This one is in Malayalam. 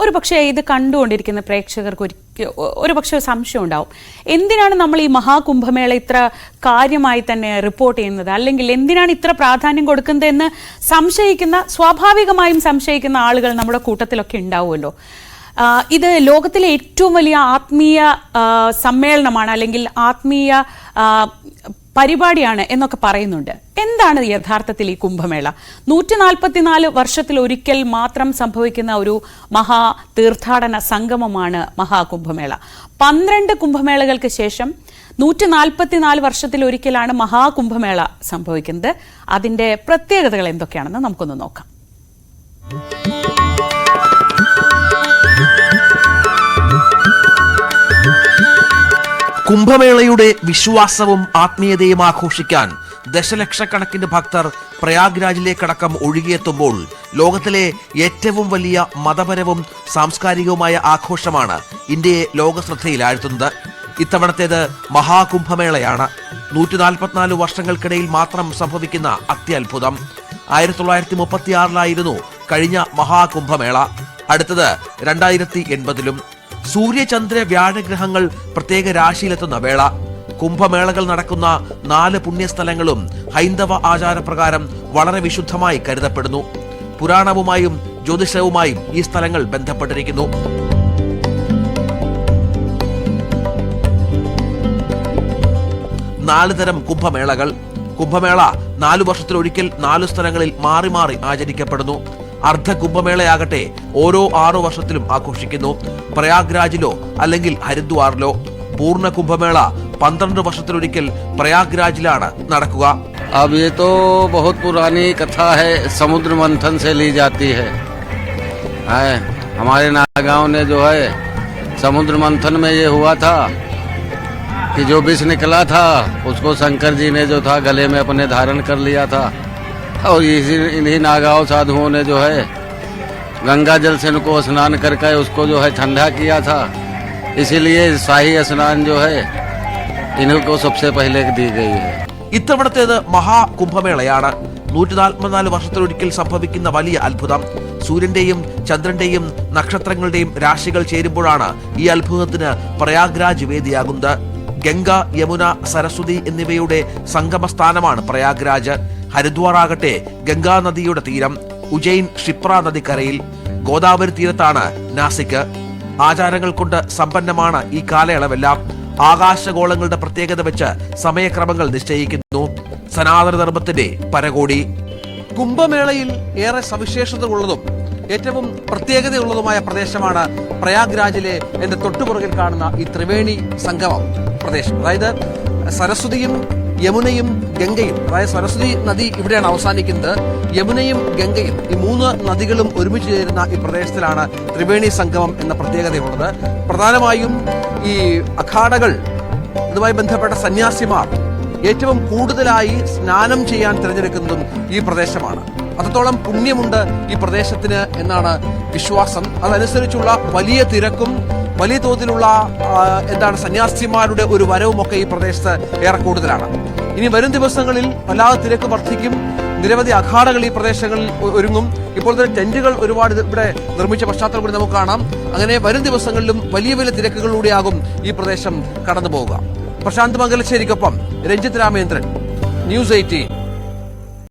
ഒരു പക്ഷേ ഇത് കണ്ടുകൊണ്ടിരിക്കുന്ന പ്രേക്ഷകർക്ക് ഒരു പക്ഷേ സംശയം ഉണ്ടാവും, എന്തിനാണ് നമ്മൾ ഈ മഹാകുംഭമേള ഇത്ര കാര്യമായി തന്നെ റിപ്പോർട്ട് ചെയ്യുന്നത്, അല്ലെങ്കിൽ എന്തിനാണ് ഇത്ര പ്രാധാന്യം കൊടുക്കുന്നതെന്ന് സ്വാഭാവികമായും സംശയിക്കുന്ന ആളുകൾ നമ്മുടെ കൂട്ടത്തിലൊക്കെ ഉണ്ടാവുമല്ലോ. ഇത് ലോകത്തിലെ ഏറ്റവും വലിയ ആത്മീയ സമ്മേളനമാണ്, അല്ലെങ്കിൽ ആത്മീയ പരിപാടിയാണ് എന്നൊക്കെ പറയുന്നുണ്ട്. എന്താണ് യഥാർത്ഥത്തിൽ ഈ കുംഭമേള? 144 വർഷത്തിൽ ഒരിക്കൽ മാത്രം സംഭവിക്കുന്ന ഒരു മഹാ തീർത്ഥാടന സംഗമമാണ് മഹാകുംഭമേള. 12 കുംഭമേളകൾക്ക് ശേഷം 144 വർഷത്തിൽ ഒരിക്കലാണ് മഹാകുംഭമേള സംഭവിക്കുന്നത്. അതിന്റെ പ്രത്യേകതകൾ എന്തൊക്കെയാണെന്ന് നമുക്കൊന്ന് നോക്കാം. കുംഭമേളയുടെ വിശ്വാസവും ആത്മീയതയും ആഘോഷിക്കാൻ ദശലക്ഷക്കണക്കിന് ഭക്തർ പ്രയാഗ്രാജിലേക്കടക്കം ഒഴുകിയെത്തുമ്പോൾ ലോകത്തിലെ ഏറ്റവും വലിയ മതപരവും സാംസ്കാരികവുമായ ആഘോഷമാണ് ഇന്ത്യയെ ലോകശ്രദ്ധയിലാഴ്ത്തുന്നത്. ഇത്തവണത്തേത് മഹാകുംഭമേളയാണ്. 144 വർഷങ്ങൾക്കിടയിൽ മാത്രം സംഭവിക്കുന്ന അത്യത്ഭുതം. 1936 കഴിഞ്ഞ മഹാകുംഭമേള. അടുത്തത് 2080 സൂര്യചന്ദ്ര വ്യാഴഗ്രഹങ്ങൾ പ്രത്യേക രാശിയിലെത്തുന്ന വേള. കുംഭമേളകൾ നടക്കുന്ന 4 പുണ്യസ്ഥലങ്ങളും ഹൈന്ദവ ആചാരപ്രകാരം വളരെ വിശുദ്ധമായി കരുതപ്പെടുന്നു. പുരാണവുമായും ജ്യോതിഷവുമായും ഈ സ്ഥലങ്ങൾ ബന്ധപ്പെട്ടിരിക്കുന്നു. നാല് തരം കുംഭമേളകൾ. കുംഭമേള 4 വർഷത്തിലൊരിക്കൽ 4 സ്ഥലങ്ങളിൽ മാറി മാറി ആചരിക്കപ്പെടുന്നു. അർദ്ധ കുംഭമേളയാകട്ടെ ഓരോ 6 വർഷത്തിലും ആഘോഷിക്കുന്നു. പ്രയാഗ്രാജിലോ അല്ലെങ്കിൽ ഹരിദ്വാറിലോ. പൂർണ്ണ കുംഭമേള 12 വർഷത്തിലൊരിക്കൽ പ്രയാഗ്രാജിലാണ് നടക്കുക. अब ये तो बहुत पुरानी कथा है, समुद्र मंथन से ली जाती है। हमारे नागांव ने जो है समुद्र मंथन में ये हुआ था कि जो विष निकला था उसको शंकर जी ने जो था गले में अपने धारण कर लिया था, और इन्हीं नागांव साधुओं ने जो है गंगा जल से उनको स्नान करके उसको जो है ठंडा किया था। इसीलिए शाही स्नान जो है इन्हीं को सबसे पहले दी गई है. ഇത്തവണത്തേത് മഹാകുംഭമേളയാണ്. 144 വർഷത്തിലൊരിക്കൽ സംഭവിക്കുന്ന വലിയ അത്ഭുതം. സൂര്യന്റെയും ചന്ദ്രന്റെയും നക്ഷത്രങ്ങളുടെയും രാശികൾ ചേരുമ്പോഴാണ് ഈ അത്ഭുതത്തിന് പ്രയാഗ്രാജ് വേദിയാകുന്നത്. ഗംഗ, യമുന, സരസ്വതി എന്നിവയുടെ സംഗമസ്ഥാനമാണ് പ്രയാഗ്രാജ്. ഹരിദ്വാർ ആകട്ടെ ഗംഗാ നദിയുടെ തീരം. ഉജ്ജയിൻ ക്ഷിപ്ര നദിക്കരയിൽ. ഗോദാവരി തീരത്താണ് നാസിക്. ആചാരങ്ങൾ കൊണ്ട് സമ്പന്നമാണ് ഈ കാലയളവെല്ലാം. ആകാശഗോളങ്ങളുടെ പ്രത്യേകത വെച്ച് സമയക്രമങ്ങൾ നിശ്ചയിക്കുന്നു. സനാതന ധർമ്മത്തിന്റെ പരകോടി. കുംഭമേളയിൽ ഏറെ സവിശേഷതകളുള്ളതും ഏറ്റവും പ്രത്യേകതയുള്ളതുമായ പ്രദേശമാണ് പ്രയാഗ്രാജിലെ എന്റെ തൊട്ടുപുറകിൽ കാണുന്ന ഈ ത്രിവേണി സംഗമം പ്രദേശം. അതായത് സരസ്വതിയും യമുനയും ഗംഗയും, അതായത് സരസ്വതി നദി ഇവിടെയാണ് അവസാനിക്കുന്നത്. യമുനയും ഗംഗയും, ഈ 3 നദികളും ഒരുമിച്ച് ചേരുന്ന ഈ പ്രദേശത്തിലാണ് ത്രിവേണി സംഗമം എന്ന പ്രത്യേകതയുള്ളത്. പ്രധാനമായും ഈ അഖാഡകൾ, ഇതുമായി ബന്ധപ്പെട്ട സന്യാസിമാർ ഏറ്റവും കൂടുതലായി സ്നാനം ചെയ്യാൻ തിരഞ്ഞെടുക്കുന്നതും ഈ പ്രദേശമാണ്. അത്രത്തോളം പുണ്യമുണ്ട് ഈ പ്രദേശത്തിന് എന്നാണ് വിശ്വാസം. അതനുസരിച്ചുള്ള വലിയ തിരക്കും വലിയ തോതിലുള്ള സന്യാസിമാരുടെ ഒരു വരവുമൊക്കെ ഈ പ്രദേശത്ത് ഏറെ കൂടുതലാണ്. ഇനി വരും ദിവസങ്ങളിൽ വല്ലാതെ തിരക്ക് വർദ്ധിക്കും. നിരവധി അഖാഡകൾ ഈ പ്രദേശങ്ങളിൽ ഒരുങ്ങും. ഇപ്പോൾ തന്നെ ടെന്റുകൾ ഒരുപാട് ഇവിടെ നിർമ്മിച്ച പശ്ചാത്തലം കൂടി നമുക്ക് കാണാം. അങ്ങനെ വരും ദിവസങ്ങളിലും വലിയ വലിയ തിരക്കുകളിലൂടെയാകും ഈ പ്രദേശം കടന്നു പോവുക. പ്രശാന്ത് മംഗലശ്ശേരിക്കൊപ്പം രഞ്ജിത്ത് രാമേന്ദ്രൻ, ന്യൂസ് 18.